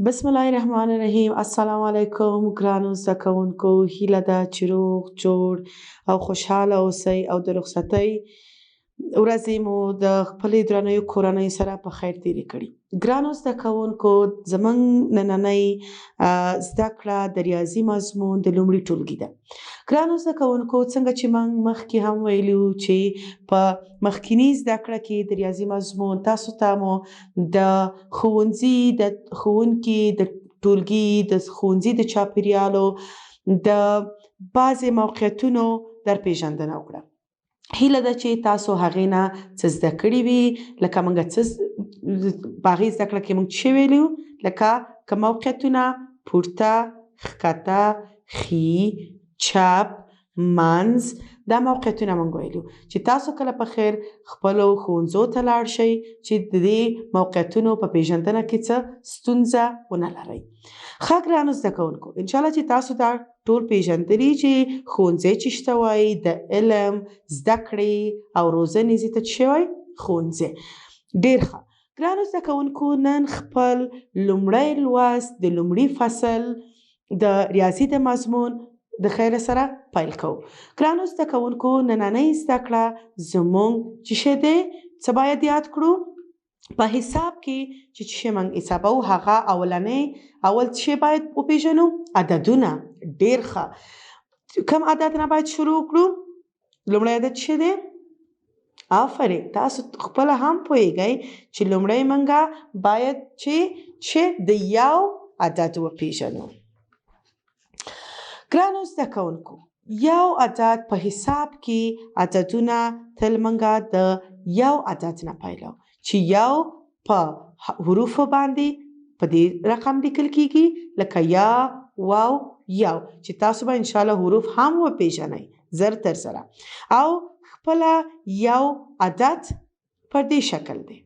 بسم الله الرحمن الرحیم. السلام علیکم ګرانو زده کوونکو. هیله ده چې روغ جوړ او خوشحاله اوسئ او د رخصتۍ ورځې مو د خپلې درنیو کورنیو سره په خیر تېرې کړي. ګرانو زده کوونکو، زموږ نننۍ زده کړه د ریاضي مضمون د لومړي ټولګي ده. ګرانو زده کوونکو، څنګه چې موږ مخکې هم ویلي وو چې په مخکینی زده کړه کې د ریاضي مضمون تاسو ته مو د ښوونځي د ښوونکي د ټولګي د ښوونځي د چاپېریالو د بعضې موقعیتونو در پیژندنه وکړه. هیله ده چې تاسو هغې نه څه زده کړي وي، لکه موږ په هغې زده کړه کې موږ څه ویلي وو، لکه موقعیتونه پورته، ښکته، ښي، چپ، منځ، دا موقعیتونه موږ ویلي وو چې تاسو کله په خیر خپلو ښوونځیو ته لاړ شئ چې د دې موقعیتونو په پیژندنه کې څه ستونزه ونه لرئ. ښه ګرانو زده کوونکو، انشاءالله چې تاسو دا ټول پیژندلي چې ښوونځی چې شته وایي د علم، زده کړې او روزنې ځای ته څه وایي؟ ښوونځی. ډېر ښه. ګرانو زده کوونکو، نن خپل لومړی لوست د لومړي فصل د ریاضي د مضمون د خیر سره پیل کوو. ګرانو زده کوونکو، نننۍ زده کړه زموږ چې څه دی، څه باید یاد کړو؟ په حساب کې چې څه موږ حسابوو، هغه اول څه باید وپېژنو؟ عددونه. ډېر ښه. کوم عدد نه باید شروع کړو؟ لومړی عدد څه دی؟ آفرین. تاسو خپله هم پوهیږئ چې لومړی موږ باید چې د یو عدد وپېژنو. ګرانو زده کوونکو، یو عدد په حساب کې عددونه تل موږ د یو عدد نه پیلوو چې یو په حروفو باندې په دې رقم لیکل کیږي، لکه یا، واو، یو، چې تاسو به انشاءالله حروف هم وپېژنئ زر تر زره. او خپله یو عدد په دې شکل دی.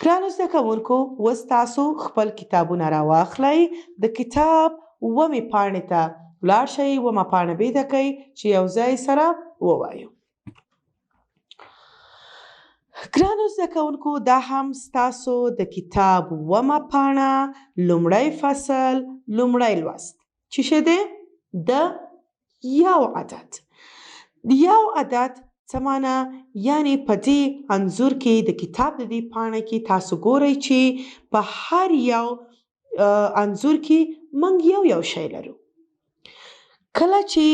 ګرانو زده کوونکو، اوس تاسو خپل کتابونه راواخلئ، د کتاب 8 پاڼې ته ولاړ شئ، 8 پاڼه بیده کړئ چې یو ځای سره ووایو. ګرانو زده کوونکو، دا هم ستاسو د کتاب 8 پاڼه لومړی فصل لومړی لوست چې څه دی؟ د یو عدد. یو عدد څه معنی؟ یعنی په دې انځور کې د کتاب د دې پاڼه کې تاسو ګورئ چې په هر یو انځور کې موږ یو شی لرو. کله چې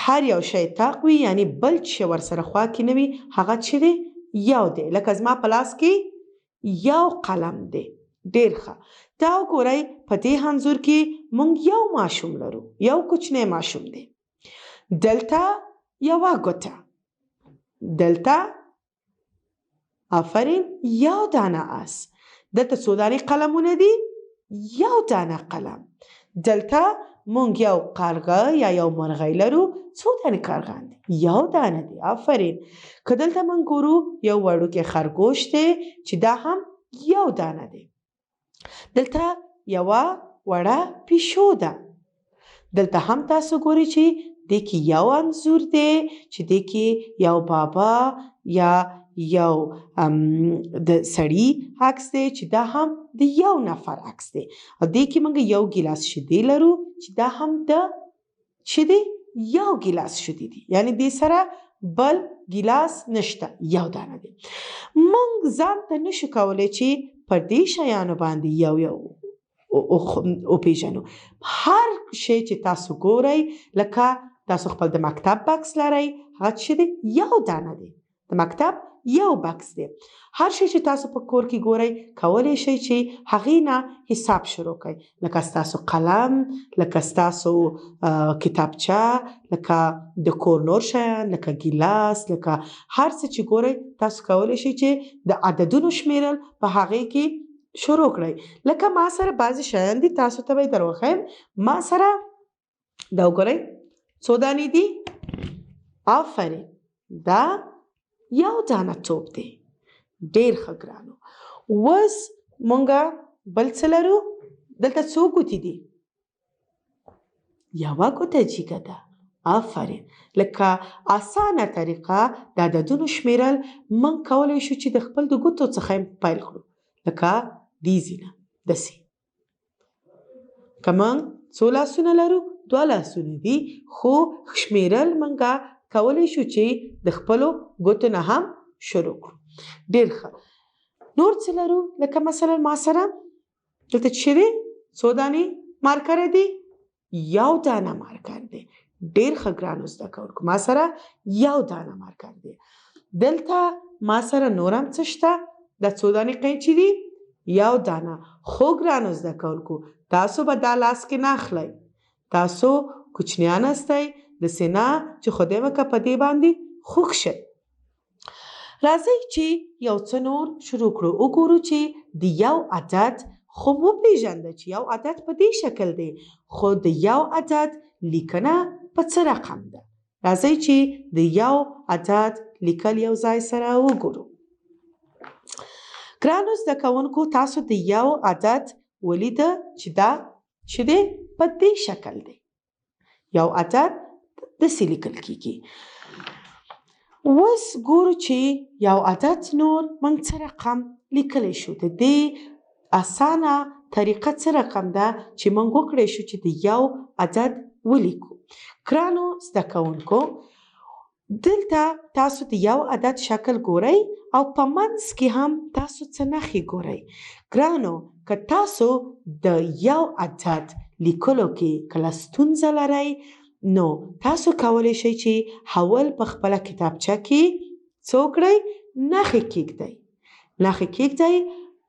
هر یو شی تاق وي، یعنی بل چې ورسره خوا کې نه وي، هغه څه دی؟ یو دی. لکه زما په لاس کې یو قلم دی. ډېر ښه. دا وګورئ، په دې انځور کې موږ یو ماشوم لرو، یو کوچنی ماشوم دی. دلته یوه ګوته، دلته آفرین یو دانه اس. دلته څو دانې قلمونه دي؟ یو دانه قلم. دلته مونږ یو کارغه یا یو مرغۍ لرو. څو دانې کارغان دي؟ یو دانه دی. آفرین. که دلته مونږ ګورو، یو وړوکی خرګوش دی چې دا هم یو دانه دی. دلته یوه وړه پیشو ده. دلته هم تاسو ګورئ چې دې کې یو انځور دی چې دې کې یو بابا یا یو د سړي عکس دی چې دا هم د یو نفر عکس دی. او دې کې موږ یو ګیلاس شیدې لرو چې دا هم د څه دی؟ یو ګیلاس شیدې دي. یعنی دې سره بل ګیلاس نشته، یو دانه دی. موږ ځان ته نشو کولی چې پر دې شیانو باندې یو وپېژنو. هر شی چې تاسو ګورئ، لکه تاسو خپل د مکتب بکس لرئ، هغه څه دی؟ یو دانه دی. د مکتب یو بکس دی. هر شی چې تاسو په کور کې ګورئ، کولی شئ چې هغې نه حساب شروع کړئ، لکه ستاسو قلم، لکه ستاسو کتابچه، لکه د کور نور شیان، لکه ګیلاس، لکه هر څه چې ګورئ، تاسو کولی شئ چې د عددونو شمیرل په هغې کې شروع کړئ. لکه ما سره بعضې شیان دي، تاسو ته به یې در وښیم. ما سره دا وګورئ، څو دانې دي؟ آفرین. دا یو دانه توپ دی. ډېر ښه ګرانو. اوس مونږ بل څه لرو؟ دلته څو ګوتې دي؟ یوه ګوته جیګه ده. آفرین. لکه اسانه طریقه د عددونو شمیرل موږ کولی شو چې د خپل د ګوتو څخه پیل کړو. لکه دې ځینه داسې که موږ څو لاسونه لرو 2 لاسونه دي خو شمیرل موږ کولی شو چې د خپلو ګوتو نه هم شروع کړو ډېر ښه نور څه لرو لکه مثلا ما سره دلته چې دی څو دانې مارکر دی 1 دانه مارکر دی ډېر ښه ګرانو زده کوونکو ما سره 1 دانه مارکر دی دلته ما سره نور هم څه شته دا څو دانې قینچي دي 1 دانه خو ګرانو زده کوونکو تاسو به دا لاس کې نه اخلئ تاسو کوچنیان هستئ داسې نه چې خدای وکړه په دې باندې خوږ شئ راځئ چې یو څه نور شروع کړو وګورو چې د یو عدد خو وپېژنده چې یو عدد په دې شکل دی خو د یو عدد لیکنه په څه رقم ده راځئ چې د یو عدد لیکل یو ځای سره وګورو ګرانو زده کوونکو تاسو د یو عدد ولیده چې دا چې دی په دې شکل دی یو عدد داسې لیکل کیږي اوس ګورو چې یو عدد نور موږ څه رقم لیکلی شو د دې اسانه طریقه څه رقم ده چې موږ وکړی شو چې د یو عدد ولیکو ګرانو زده کوونکو دلته تاسو د یو عدد شکل ګورئ او په منځ کې هم تاسو څه نښې ګورئ ګرانو که تاسو د یو عدد لیکلو کې کله ستونزه لرئ نو تاسو کولی شئ چې اول په خپله کتابچه کې څه وکړئ نښې کیږدئ نښې کیږدئ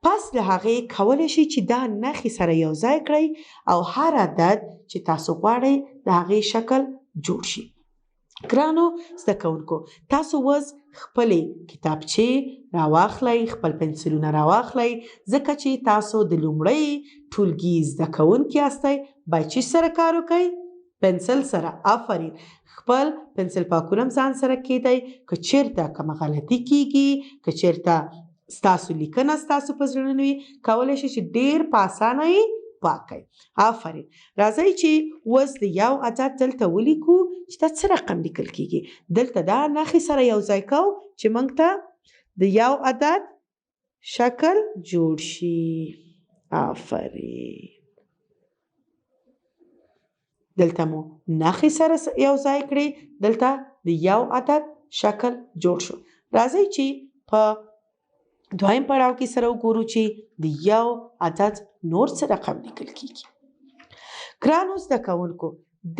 پس له هغې کولی شئ چې دا نښې سره یو ځای کړئ او هر عدد چې تاسو غواړئ د هغې شکل جوړ شي ګرانو زده کوونکو تاسو اوس خپلې کتابچې راواخلئ خپل پنسلونه راواخلئ ځکه چې تاسو د لومړۍ ټولګي زده کوونکي یاستئ باید چې سره کار وکئ پنسل سره آفرین خپل پنسل پاکونه هم ځان سره کیدئ که چیرته کومه غلطي کیږي که چیرته ستاسو لیکنه ستاسو په زړه نه وي کولی شئ چې ډېر په اسانه یې پاک کړئ آفرین راځئ چې اوس د یو عدد دلته ولیکو چې دا څه رقم لیکل کیږي دلته دا نښې سره یو ځای کوو چې موږ ته د یو عدد شکل جوړ شي آفرین دلته مو نښې سره یو ځای کړئ دلته د یو عدد شکل جوړ شو راځئ چې په دویم پړاو کې سره وګورو چې د یو عدد نور څه رقم لیکل کیږي ګرانو زده کوونکو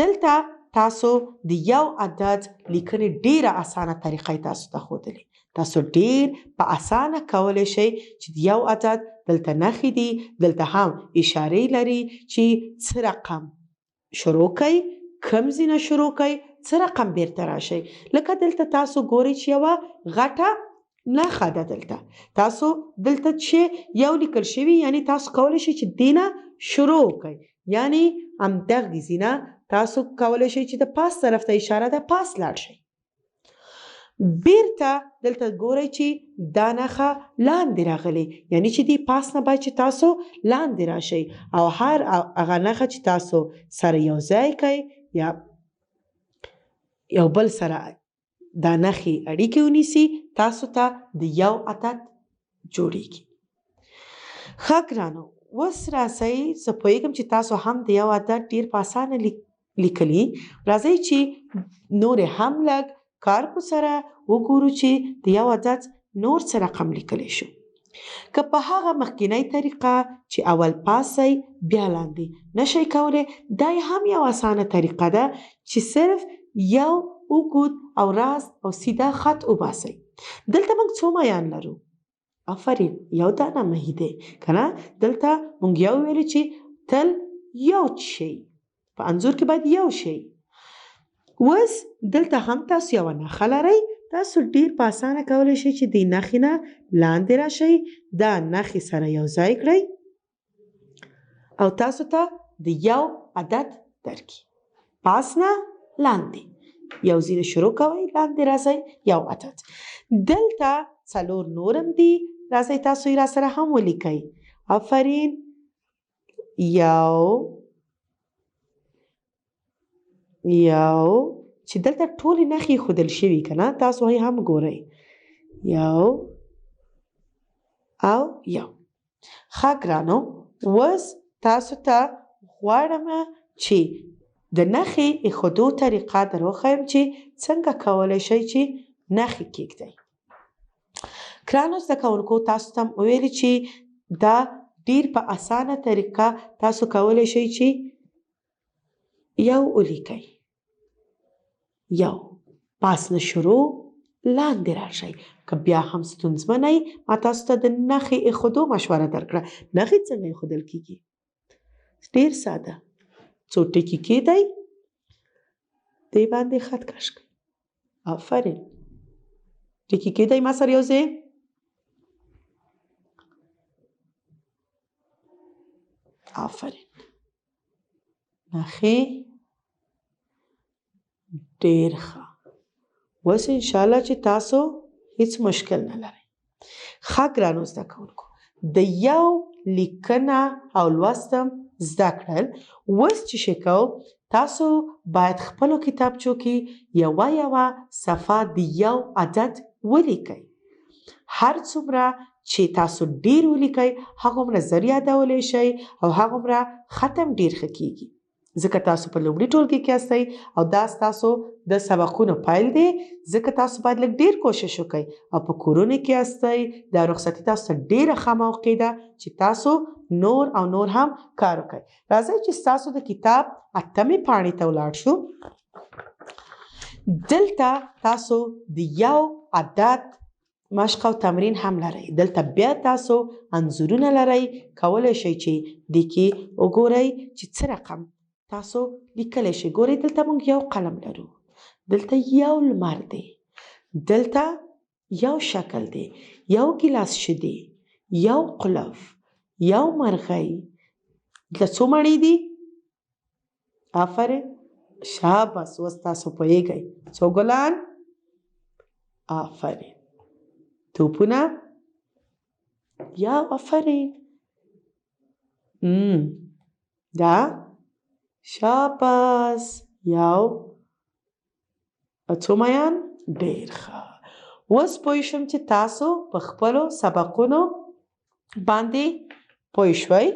دلته تاسو د یو عدد لیکنې ډیره اسانه طریقه تاسو ته ښودلې تاسو ډیر په اسانه کولی شئ چې د یو عدد دلته نښې دي دلته هم اشارې لري چې څه رقم شروع کئ کم ځینه شروع کئ څه رقم بیرته راشئ لکه دلته تاسو ګورئ چې یوه غټه نښه ده دلته تاسو دلته چې یو لیکل شوي یعنی تاسو کولی شئ چې دې نه شروع وکئ یعنی همدغې ځینه تاسو کولی شئ چې د پاس طرف ته اشاره ده پاس لاړ شئ بیرته دلته ګورئ چې دا نښه لاندې راغلې یعنی چې دې پاس نه باید چې تاسو لاندې راشئ او هر هغه نښه چې تاسو سره یو ځای کئ یا یو بل سره دا نښې اړیکې ونیسي تاسو ته د یو عدد جوړیږي ښه ګرانو اوس راځئ زه پوهیږم چې تاسو هم د یو عدد ډېر په اسانه لیکلي راځئ چې نورې هم لږ کار کو سره وګورو چې د یو عدد نور څه رقم لیکلی شو که په هغه مخکینۍ طریقه چې اول پاسئ بیا لاندې نشئ کولی دا هم یو اسانه طریقه ده چې صرف یو اوږد او راست او سیده خط وباسئ دلته موږ څو میان لرو آفرین یو دانه مهی دی که نه دلته موږ یو ویلو چې تل یو شی په انځور کې باید یو شی اوس دلته هم تاسو یوه نښه لرئ تاسو ډېر په اسانه کولی شئ چې دې نښې نه لاندې راشئ دا نښې سره یو ځای کړئ او تاسو ته د یو عدد درکړي پاس نه لاندې یو ځینې شروع کوئ لاندې راځئ یو عدد دلته څلور نورم دي راځئ تاسو یې راسره هم ولیکئ آفرین یو چې دلته ټولې نښې ښودل شوي که نه تاسو یې هم ګورئ یو او یو ښه ګرانو اوس تاسو ته غواړم چې د نښې ایښودو طریقه در وښیم چې څنګه کولی شئ چې نښې کیږدئ. ګرانو زده کوونکو تاسو ته ویلي چې دا ډیر په اسانه طریقه تاسو کولی شئ چې یو ولیکئ. یو پاس نه شروع لاندې راشئ. که بیا هم ستونزمنه یې ما تاسو ته د نښې ایښودو مشوره درکړه. نښې څنګه ایښودل کیږي؟ ډیر ساده. څو ټکي کیږدئ، دې باندې خط کش کړئ. آفرین. ټکي کیږدئ ما سره یو ځای. آفرین. نښې ډیر ښه. اوس انشاءالله چې تاسو هیڅ مشکل نه لرئ. ښه ګرانو زده کوونکو د یو لیکنه او لوستم زده کړل. اوس چې شی کوو تاسو باید خپلو کتابچو کې یوه صفحه د یو عدد ولیکئ. هر څومره چې تاسو ډیر ولیکئ هغومره زر یادولی شئ او هغومره ختم ډیر ښه کیږي. ځکه تاسو په لومړي ټولګي کې یاستئ او دا ستاسو د سبقونو پیل دی. ځکه تاسو باید لږ ډیر کوشش وکئ او په کورونو کې یاستئ. دا رخصتي تاسو ته ډیره ښه موقع ده چې تاسو نور او نور هم کار وکئ. راځئ چې ستاسو د کتاب 8مې پاڼې ته ولاړ شو. دلته تاسو د یو عدد مشق او تمرین هم لرئ. دلته بیا تاسو انځورونه لرئ. کولی شئ چې دې کې وګورئ چې څه رقم تاسو لیکلی شئ. ګورئ دلته موږ یو قلم لرو. دلته یو لمر دی. دلته یو شکل دی. یو ګیلاس شیدې. یو قلف. یو مرغۍ. دلته څو مڼې دي؟ آفرین. شاباس. اوس تاسو پوهیږئ. څو ګلان؟ آفرین. توپونه؟ یا آفرین. دا شاباس. یو څو میان؟ ډیر ښه. اوس پوه شوم چې تاسو په خپلو سبقونو باندې پوه شوئ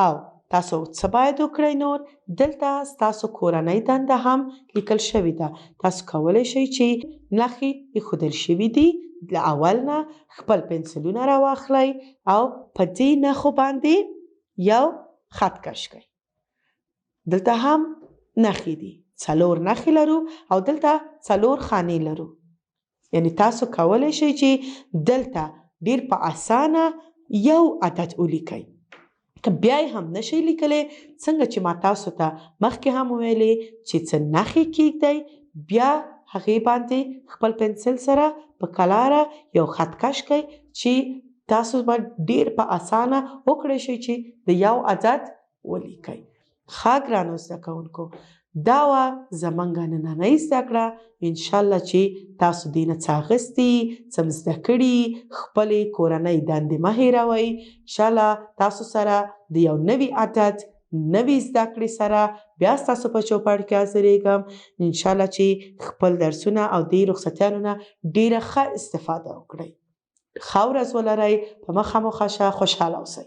او تاسو څه باید وکړئ نور. دلته ستاسو کورنۍ دنده هم لیکل شوې ده. تاسو کولی شئ چې نښې ایښودل شوي دي. له اول نه خپل پنسلونه راواخلئ او په دې نښو باندې یو خط کش کړئ. دلته هم نښې دي. 4 نښې لرو او دلته 4 خانې لرو. یعنی تاسو کولی شئ چې دلته ډیر په اسانه یو عدد ولیکئ. که بیا یې هم نشئ لیکلی څنګه چې ما تاسو ته مخکې هم ویلې چې څه نښې کیږدئ بیا هغې باندې خپل پنسل سره په کلاره یو خط کش کړئ چې تاسو به ډیر په اسانه وکړی شئ چې د یو عدد ولیکئ. ښه ګرانو زده کوونکو دا وه زموږ نننۍ زده کړه. انشاءالله چې تاسو دې نه څه اخیستي، څه م زده کړي. خپلې کورنۍ دندې مه هېروئ. انشاءالله تاسو سره د یو نوي عدد نوي زده کړې سره بیا ستاسو په چوپړ کې حاضرېږم. انشاءالله چې خپل درسونه او دې رخصتیانو نه ډېره ښه استفاده وکړئ. ښه ورځ ولرئ. په مخه مو ښه شه. خوشحاله اوسئ.